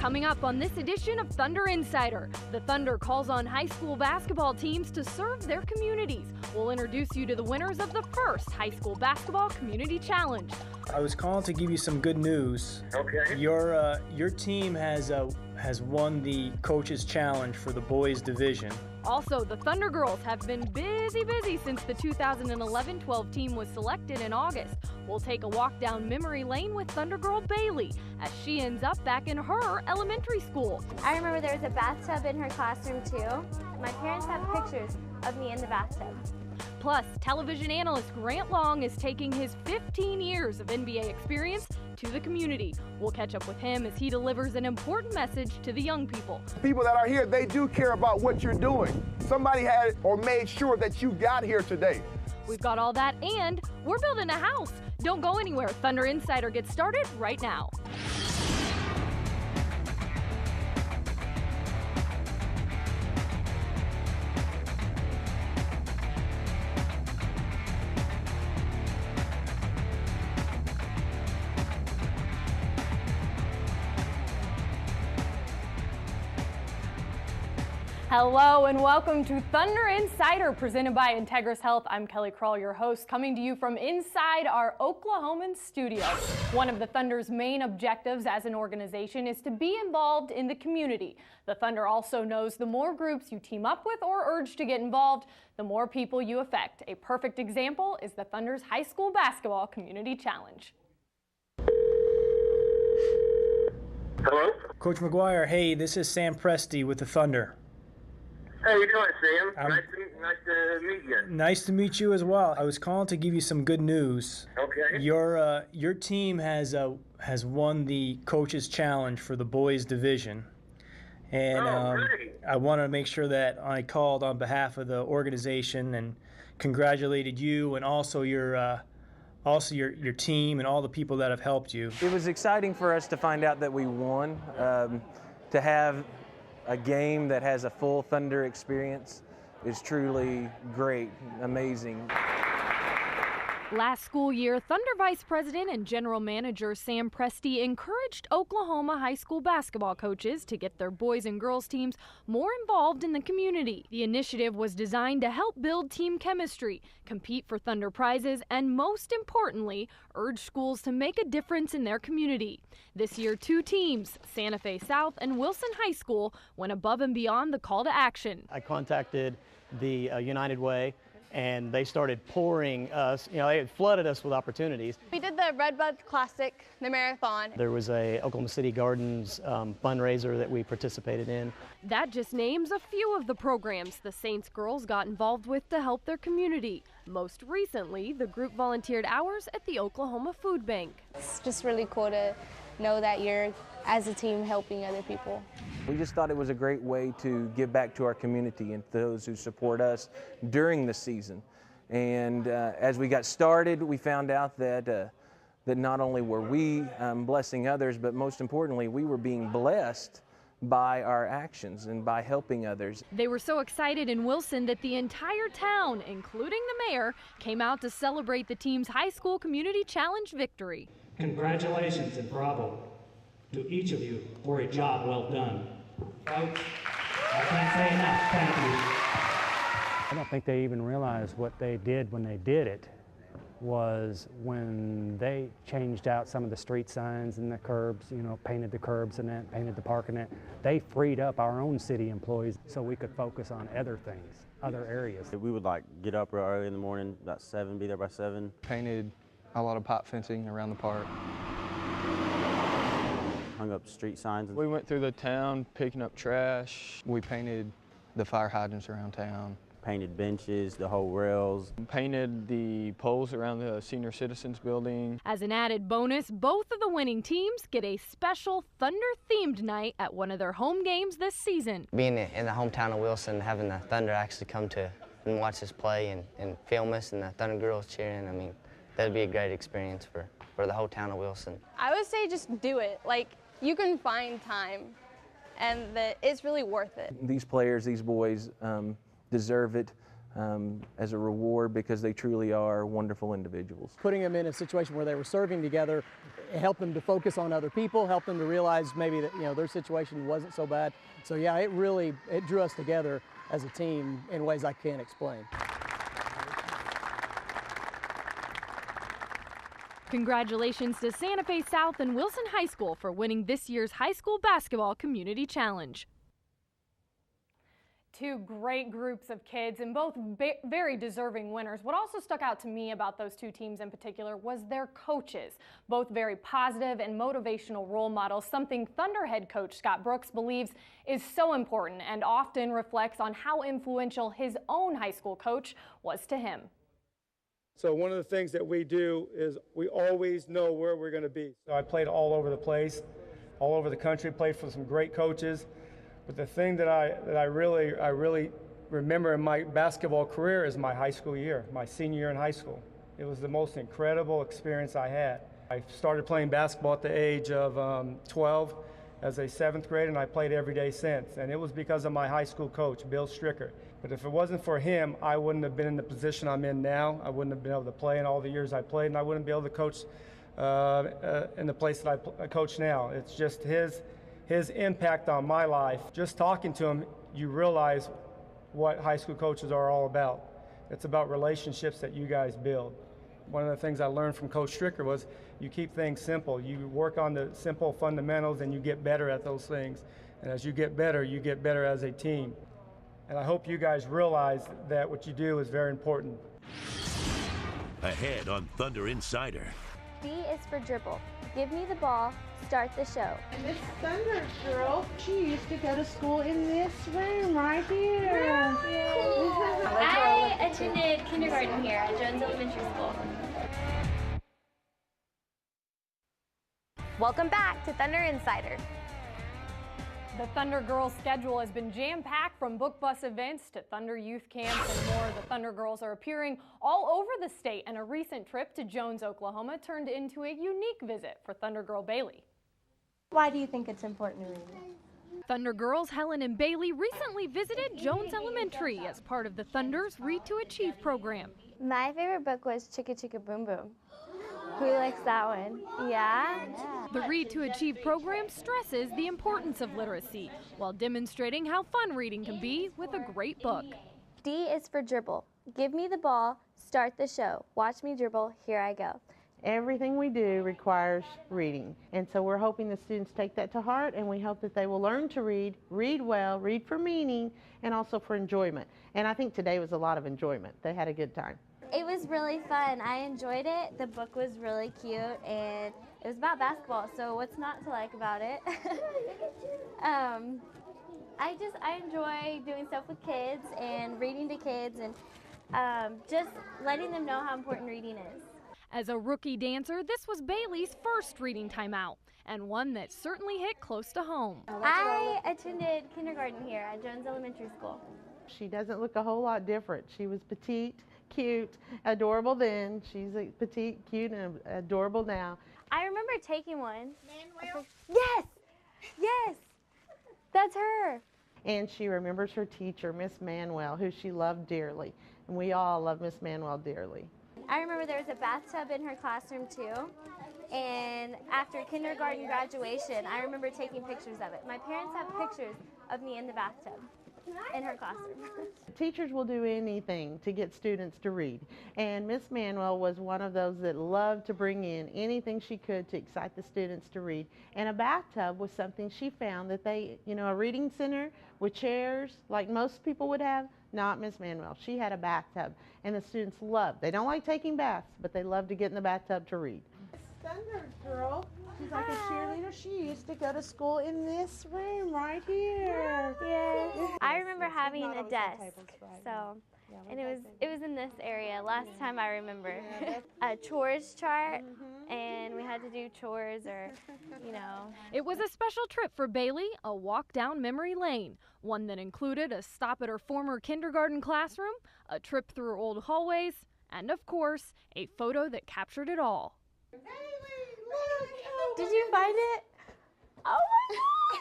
Coming up on this edition of Thunder Insider, the Thunder calls on high school basketball teams to serve their communities. We'll introduce you to the winners of the first High School Basketball Community Challenge. I was calling to give you some good news. Okay. Your team has won the Coaches Challenge for the boys division. Also, the Thunder Girls have been busy since the 2011-12 team was selected in August. We'll take a walk down memory lane with Thunder Girl Bailey as she ends up back in her elementary school. I remember there was a bathtub in her classroom too. My parents have pictures of me in the bathtub. Plus, television analyst Grant Long is taking his 15 years of NBA experience to the community. We'll catch up with him as he delivers an important message to the young people. People that are here, they do care about what you're doing. Somebody had or made sure that you got here today. We've got all that, and we're building a house. Don't go anywhere. Thunder Insider gets started right now. Hello and welcome to Thunder Insider, presented by Integris Health. I'm Kelly Kroll, your host, coming to you from inside our Oklahoman studio. One of the Thunder's main objectives as an organization is to be involved in the community. The Thunder also knows the more groups you team up with or urge to get involved, the more people you affect. A perfect example is the Thunder's High School Basketball Community Challenge. Hello? Coach McGuire, hey, this is Sam Presti with the Thunder. How you doing, Sam? Nice to meet you. Nice to meet you as well. I was calling to give you some good news. Okay. Your team has won the Coaches Challenge for the boys division. And great. I wanted to make sure that I called on behalf of the organization and congratulated you and also your team and all the people that have helped you. It was exciting for us to find out that we won, to have a game that has a full Thunder experience is truly great, amazing. Last school year, Thunder Vice President and General Manager Sam Presti encouraged Oklahoma high school basketball coaches to get their boys and girls teams more involved in the community. The initiative was designed to help build team chemistry, compete for Thunder prizes, and most importantly, urge schools to make a difference in their community. This year, two teams, Santa Fe South and Wilson High School, went above and beyond the call to action. I contacted the United Way, and they started pouring us, they had flooded us with opportunities. We did the Redbud Classic, the marathon. There was a Oklahoma City Gardens fundraiser that we participated in. That just names a few of the programs the Saints girls got involved with to help their community. Most recently, the group volunteered hours at the Oklahoma Food Bank. It's just really cool to know that you're, as a team, helping other people. We just thought it was a great way to give back to our community and those who support us during the season. And as we got started, we found out that not only were we blessing others, but most importantly, we were being blessed by our actions and by helping others. They were so excited in Wilson that the entire town, including the mayor, came out to celebrate the team's high school community challenge victory. Congratulations and bravo to each of you for a job well done. Coach, I can't say enough, thank you. I don't think they even realized what they did when they did it was when they changed out some of the street signs and the curbs, painted the curbs and that, painted the parking lot. They freed up our own city employees so we could focus on other things, other areas. We would get up real early in the morning, about 7, be there by 7. Painted a lot of pipe fencing around the park. Hung up street signs. We went through the town picking up trash. We painted the fire hydrants around town. Painted benches, the whole rails. Painted the poles around the senior citizens building. As an added bonus, both of the winning teams get a special Thunder-themed night at one of their home games this season. Being in the hometown of Wilson, having the Thunder actually come to and watch us play and film us and the Thunder girls cheering, that'd be a great experience for the whole town of Wilson. I would say just do it. You can find time, and it's really worth it. These players, these boys, deserve it as a reward because they truly are wonderful individuals. Putting them in a situation where they were serving together helped them to focus on other people, helped them to realize maybe that, you know, their situation wasn't so bad. So yeah, it drew us together as a team in ways I can't explain. Congratulations to Santa Fe South and Wilson High School for winning this year's High School Basketball Community Challenge. Two great groups of kids and both very deserving winners. What also stuck out to me about those two teams in particular was their coaches. Both very positive and motivational role models, something Thunder head coach Scott Brooks believes is so important and often reflects on how influential his own high school coach was to him. So one of the things that we do is we always know where we're going to be. So I played all over the place, all over the country, played for some great coaches. But the thing that I really remember in my basketball career is my high school year, my senior year in high school. It was the most incredible experience I had. I started playing basketball at the age of 12 as a 7th grader, and I played every day since. And it was because of my high school coach, Bill Stricker. But if it wasn't for him, I wouldn't have been in the position I'm in now. I wouldn't have been able to play in all the years I played, and I wouldn't be able to coach in the place that I coach now. It's just his impact on my life. Just talking to him, you realize what high school coaches are all about. It's about relationships that you guys build. One of the things I learned from Coach Stricker was you keep things simple. You work on the simple fundamentals and you get better at those things. And as you get better as a team. And I hope you guys realize that what you do is very important. Ahead on Thunder Insider. D is for dribble. Give me the ball. Start the show. And this Thunder girl, she used to go to school in this room right here. Cool. I attended kindergarten here at Jones Elementary School. Welcome back to Thunder Insider. The Thunder Girls schedule has been jam-packed from book bus events to Thunder youth camps and more. The Thunder Girls are appearing all over the state, and a recent trip to Jones, Oklahoma turned into a unique visit for Thunder Girl Bailey. Why do you think it's important to read? Thunder Girls Helen and Bailey recently visited Jones Elementary as part of the Thunder's Read to Achieve program. My favorite book was Chicka Chicka Boom Boom. Who likes that one? Yeah? The Read to Achieve program stresses the importance of literacy while demonstrating how fun reading can be with a great book. D is for dribble. Give me the ball, start the show. Watch me dribble, here I go. Everything we do requires reading, and so we're hoping the students take that to heart, and we hope that they will learn to read well, read for meaning, and also for enjoyment. And I think today was a lot of enjoyment. They had a good time. It was really fun. I enjoyed it. The book was really cute, and it was about basketball, so what's not to like about it? I enjoy doing stuff with kids and reading to kids and just letting them know how important reading is. As a rookie dancer, this was Bailey's first reading timeout, and one that certainly hit close to home. I attended kindergarten here at Jones Elementary School. She doesn't look a whole lot different. She was petite, cute, adorable then. She's petite, cute, and adorable now. I remember taking one. Manuel? Yes! Yes! That's her. And she remembers her teacher, Miss Manuel, who she loved dearly. And we all love Miss Manuel dearly. I remember there was a bathtub in her classroom too. And after kindergarten graduation, I remember taking pictures of it. My parents have pictures of me in the bathtub in her classroom. Teachers will do anything to get students to read. And Miss Manuel was one of those that loved to bring in anything she could to excite the students to read. And a bathtub was something she found that they, a reading center with chairs like most people would have, not Miss Manuel. She had a bathtub, and the students loved. They don't like taking baths, but they love to get in the bathtub to read. Thunder girl, she's like a cheerleader. She used to go to school in this room right here. Yes. I remember having a desk, and it was in this area last time I remember. A chores chart, and we had to do chores It was a special trip for Bailey, a walk down memory lane, one that included a stop at her former kindergarten classroom, a trip through old hallways, and of course, a photo that captured it all. Did you find it? Oh my God!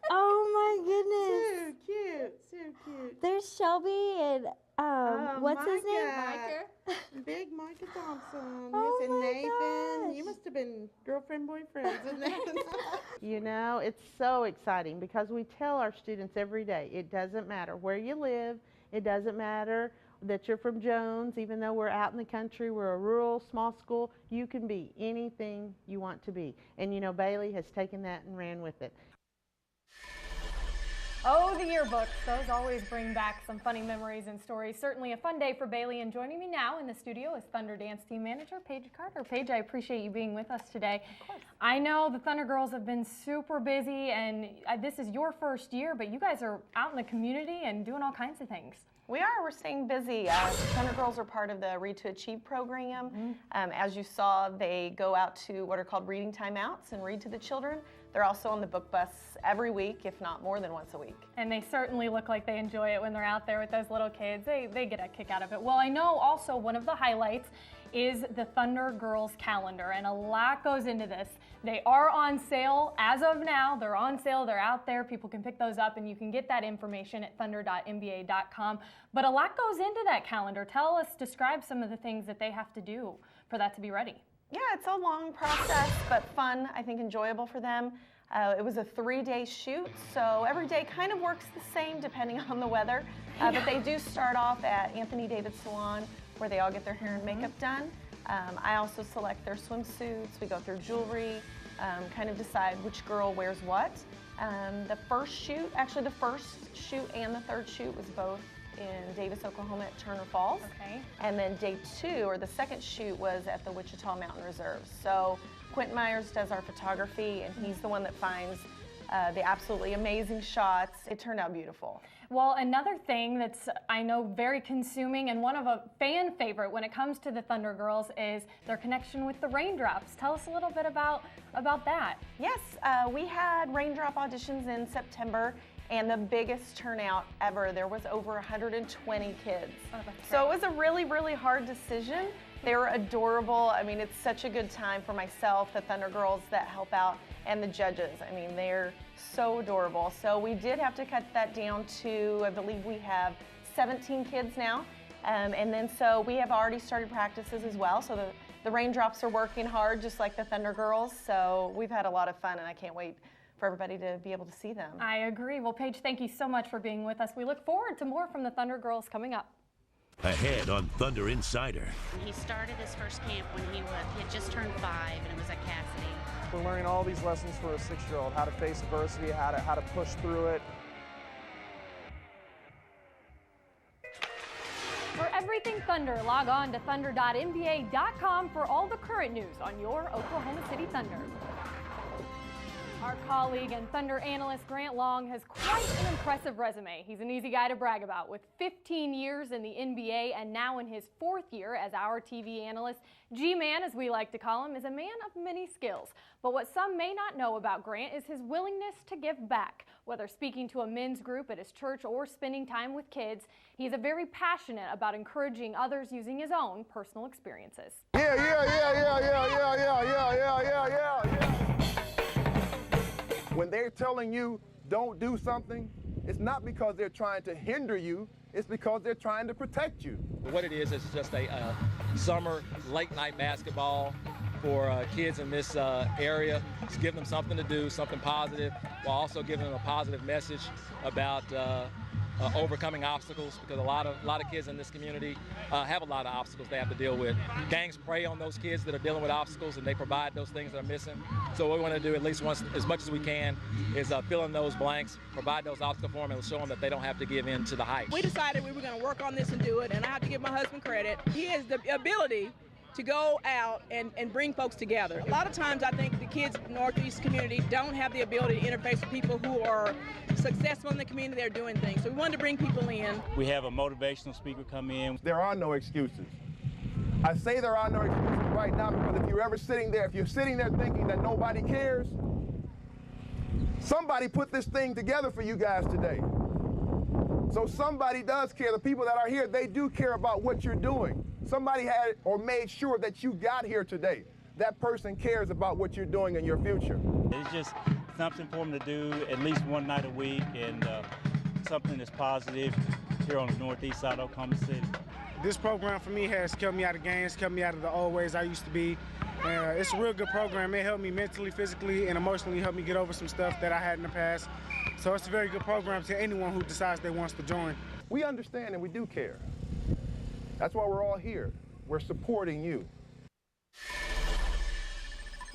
Oh my goodness. So cute, so cute. There's Shelby and what's his name? Micah. Big Micah Thompson. Oh Yes, and my Nathan. gosh. You must have been girlfriend, boyfriends, isn't it? You know, it's so exciting because we tell our students every day, it doesn't matter where you live, it doesn't matter that you're from Jones, even though we're out in the country, we're a rural, small school, you can be anything you want to be. And you know, Bailey has taken that and ran with it. Oh, the yearbooks. Those always bring back some funny memories and stories. Certainly a fun day for Bailey. And joining me now in the studio is Thunder Dance Team Manager Paige Carter. Paige, I appreciate you being with us today. Of course. I know the Thunder girls have been super busy, and this is your first year, but you guys are out in the community and doing all kinds of things. We are. We're staying busy. Thunder Girls are part of the Read to Achieve program. As you saw, they go out to what are called reading timeouts and read to the children. They're also on the book bus every week, if not more than once a week. And they certainly look like they enjoy it when they're out there with those little kids. They get a kick out of it. Well, I know also one of the highlights is the Thunder Girls calendar, and a lot goes into this. They are on sale as of now. They're on sale. They're out there. People can pick those up, and you can get that information at thunder.nba.com. But a lot goes into that calendar. Describe some of the things that they have to do for that to be ready. Yeah, it's a long process, but fun, I think enjoyable for them. It was a 3-day shoot, so every day kind of works the same depending on the weather. But they do start off at Anthony David Salon, where they all get their hair and makeup done. I also select their swimsuits. We go through jewelry, kind of decide which girl wears what. The first shoot and the third shoot was both in Davis, Oklahoma at Turner Falls. Okay. And then day 2, or the second shoot, was at the Wichita Mountain Reserve. So Quentin Myers does our photography, and he's the one that finds the absolutely amazing shots. It turned out beautiful. Well, another thing that's, I know, very consuming and one of a fan favorite when it comes to the Thunder Girls is their connection with the Raindrops. Tell us a little bit about that. Yes, we had Raindrop auditions in September, and the biggest turnout ever. There was over 120 kids. Oh, that's so it was a really, really hard decision. They were adorable. I mean, it's such a good time for myself, the Thunder Girls that help out, and the judges. I mean, they're so adorable. So we did have to cut that down to, I believe we have 17 kids now. And then so we have already started practices as well. So the Raindrops are working hard, just like the Thunder Girls. So we've had a lot of fun, and I can't wait for everybody to be able to see them. I agree. Well, Paige, thank you so much for being with us. We look forward to more from the Thunder Girls coming up. Ahead on Thunder Insider. He started his first camp when he had just turned 5, and it was at Cassidy. We're learning all these lessons for a 6-year-old, how to face adversity, how to push through it. For everything Thunder, log on to thunder.nba.com for all the current news on your Oklahoma City Thunder. Our colleague and Thunder analyst Grant Long has quite an impressive resume. He's an easy guy to brag about. With 15 years in the NBA and now in his 4th year as our TV analyst, G-Man, as we like to call him, is a man of many skills. But what some may not know about Grant is his willingness to give back. Whether speaking to a men's group at his church or spending time with kids, he's very passionate about encouraging others using his own personal experiences. Yeah. When they're telling you don't do something, it's not because they're trying to hinder you, it's because they're trying to protect you. What it is just a summer late night basketball for kids in this area. Just give them something to do, something positive, while also giving them a positive message about overcoming obstacles, because a lot of kids in this community have a lot of obstacles they have to deal with. Gangs prey on those kids that are dealing with obstacles, and they provide those things that are missing. So what we want to do at least once, as much as we can, is fill in those blanks, provide those obstacles for them, and show them that they don't have to give in to the hype. We decided we were going to work on this and do it, and I have to give my husband credit. He has the ability to go out and bring folks together. A lot of times I think the kids in the Northeast community don't have the ability to interface with people who are successful in the community. They're doing things. So we wanted to bring people in. We have a motivational speaker come in. There are no excuses. I say there are no excuses right now because if you're sitting there thinking that nobody cares, somebody put this thing together for you guys today. So somebody does care. The people that are here, they do care about what you're doing. Somebody had or made sure that you got here today. That person cares about what you're doing in your future. It's just something for them to do at least one night a week, and something that's positive here on the northeast side of Oklahoma City. This program for me has kept me out of games, kept me out of the old ways I used to be. It's a real good program. It helped me mentally, physically, and emotionally, helped me get over some stuff that I had in the past. So it's a very good program to anyone who decides they wants to join. We understand and we do care. That's why we're all here. We're supporting you.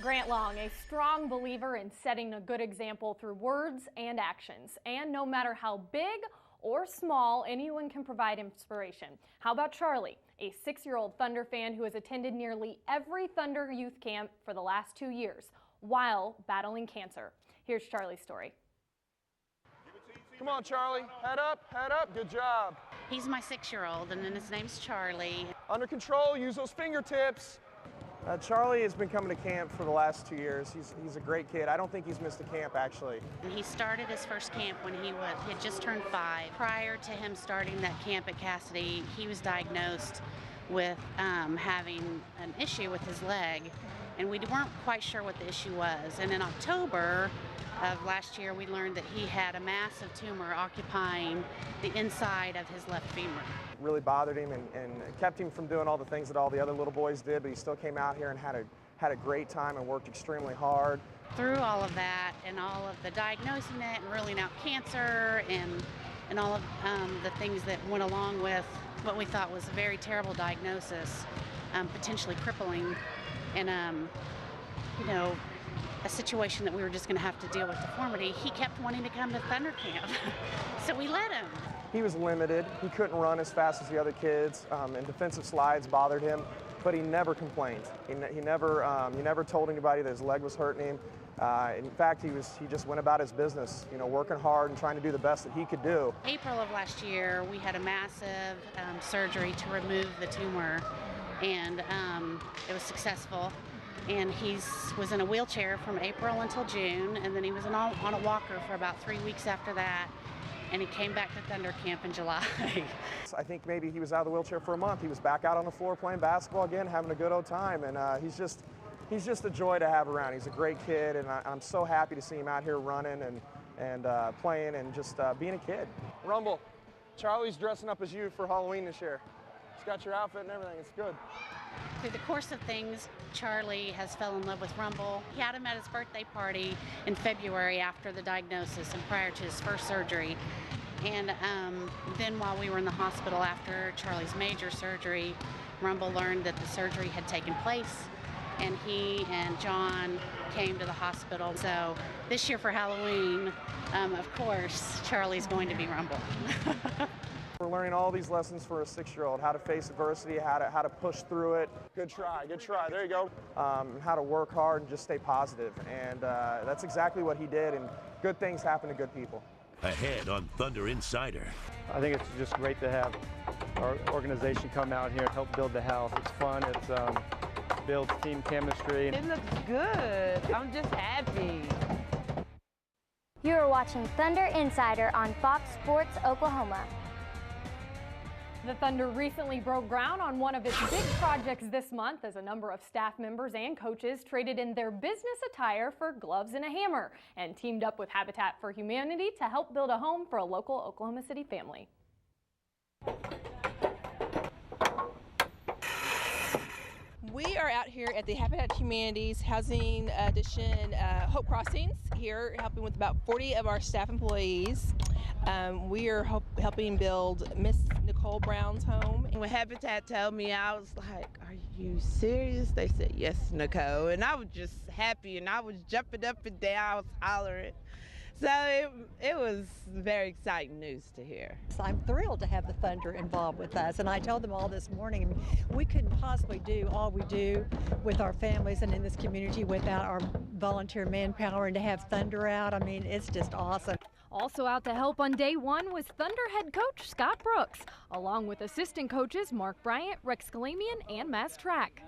Grant Long, a strong believer in setting a good example through words and actions. And no matter how big or small, anyone can provide inspiration. How about Charlie, a 6-year-old Thunder fan who has attended nearly every Thunder youth camp for the last 2 years while battling cancer? Here's Charlie's story. Come on, Charlie. Head up. Good job. He's my 6-year-old, and then his name's Charlie. Under control, use those fingertips. Charlie has been coming to camp for the last 2 years. He's a great kid. I don't think he's missed a camp, actually. He started his first camp when he had just turned 5. Prior to him starting that camp at Cassidy, he was diagnosed with having an issue with his leg, and we weren't quite sure what the issue was. And in October of last year, we learned that he had a massive tumor occupying the inside of his left femur. Really bothered him and kept him from doing all the things that all the other little boys did, but he still came out here and had a great time and worked extremely hard. Through all of that and all of the diagnosing it and ruling out cancer and all of the things that went along with what we thought was a very terrible diagnosis, potentially crippling, and a situation that we were just going to have to deal with deformity, he kept wanting to come to Thunder Camp. So we let him. He was limited. He couldn't run as fast as the other kids, and defensive slides bothered him, but he never complained. He never told anybody that his leg was hurting him. In fact, he just went about his business, working hard and trying to do the best that he could do. April of last year, we had a massive surgery to remove the tumor, and it was successful. And he was in a wheelchair from April until June, and then he was on a walker for about 3 weeks after that, and he came back to Thunder Camp in July. I think maybe he was out of the wheelchair for a month. He was back out on the floor playing basketball again, having a good old time, and he's just a joy to have around. He's a great kid, and I'm so happy to see him out here running and playing and just being a kid. Rumble, Charlie's dressing up as you for Halloween this year. He's got your outfit and everything. It's good. Through the course of things, Charlie has fell in love with Rumble. He had him at his birthday party in February after the diagnosis and prior to his first surgery. And then while we were in the hospital after Charlie's major surgery, Rumble learned that the surgery had taken place, and he and John came to the hospital. So this year for Halloween, of course, Charlie's going to be Rumble. We're learning all these lessons for a 6-year-old, how to face adversity, how to push through it. Good try, there you go. How to work hard and just stay positive. And that's exactly what he did, and good things happen to good people. Ahead on Thunder Insider. I think it's just great to have our organization come out here and help build the house. It's fun, it builds team chemistry. It looks good. I'm just happy. You are watching Thunder Insider on Fox Sports Oklahoma. The Thunder recently broke ground on one of its big projects this month as a number of staff members and coaches traded in their business attire for gloves and a hammer and teamed up with Habitat for Humanity to help build a home for a local Oklahoma City family. We are out here at the Habitat Humanities Housing Addition Hope Crossings here, helping with about 40 of our staff employees. We are helping build Miss Nicole Brown's home. When Habitat told me, I was like, are you serious? They said, yes, Nicole. And I was just happy, and I was jumping up and down, I was hollering. So it was very exciting news to hear. I'm thrilled to have the Thunder involved with us, and I told them all this morning we couldn't possibly do all we do with our families and in this community without our volunteer manpower, and to have Thunder out, I mean, it's just awesome. Also out to help on day one was Thunder head coach Scott Brooks, along with assistant coaches Mark Bryant, Rex Galamian, and Mass Track.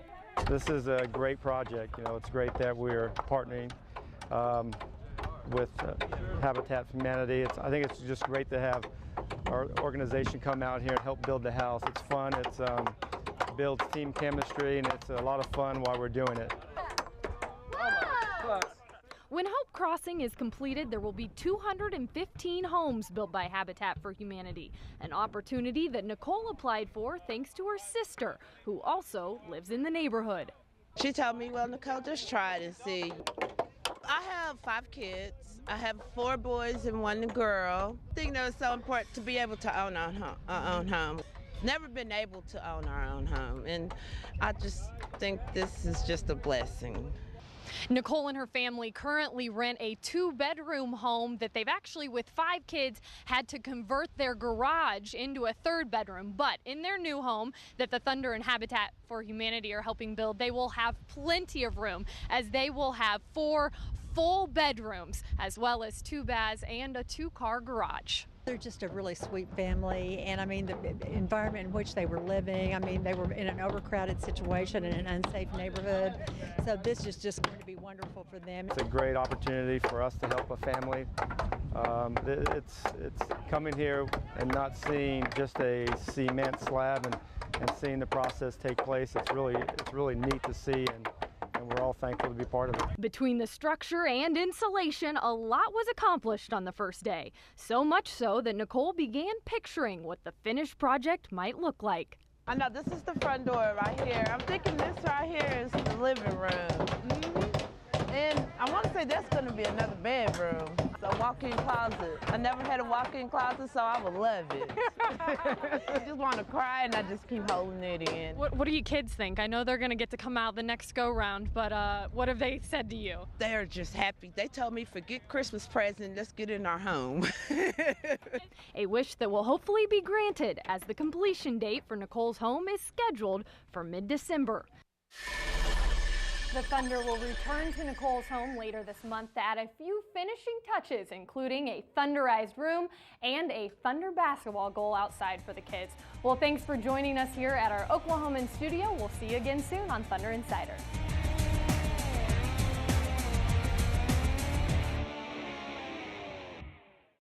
This is a great project. It's great that we're partnering with Habitat for Humanity. I think it's just great to have our organization come out here and help build the house. It's fun, it builds team chemistry, and it's a lot of fun while we're doing it. When Hope Crossing is completed, there will be 215 homes built by Habitat for Humanity, an opportunity that Nicole applied for thanks to her sister, who also lives in the neighborhood. She told me, well, Nicole, just try it and see. I have 5 kids. I have 4 boys and 1 girl. I think that it's so important to be able to own our own home. Never been able to own our own home, and I just think this is just a blessing. Nicole and her family currently rent a 2-bedroom home that they've actually, with 5 kids, had to convert their garage into a 3rd bedroom. But in their new home that the Thunder and Habitat for Humanity are helping build, they will have plenty of room, as they will have 4 full bedrooms, as well as 2 baths and a 2-car garage. They're just a really sweet family, and I mean the environment in which they were living, I mean they were in an overcrowded situation in an unsafe neighborhood, so this is just going to be wonderful for them. It's a great opportunity for us to help a family. It's coming here and not seeing just a cement slab and seeing the process take place. It's really neat to see, and we're all thankful to be part of it. Between the structure and insulation, a lot was accomplished on the first day. So much so that Nicole began picturing what the finished project might look like. I know this is the front door right here. I'm thinking this right here is the living room. And I want to say that's going to be another bedroom. It's a walk-in closet. I never had a walk-in closet, so I would love it. I just want to cry, and I just keep holding it in. What do you kids think? I know they're going to get to come out the next go-round, but what have they said to you? They're just happy. They told me, forget Christmas present, let's get in our home. A wish that will hopefully be granted, as the completion date for Nicole's home is scheduled for mid-December. The Thunder will return to Nicole's home later this month to add a few finishing touches, including a Thunderized room and a Thunder basketball goal outside for the kids. Well, thanks for joining us here at our Oklahoman studio. We'll see you again soon on Thunder Insider.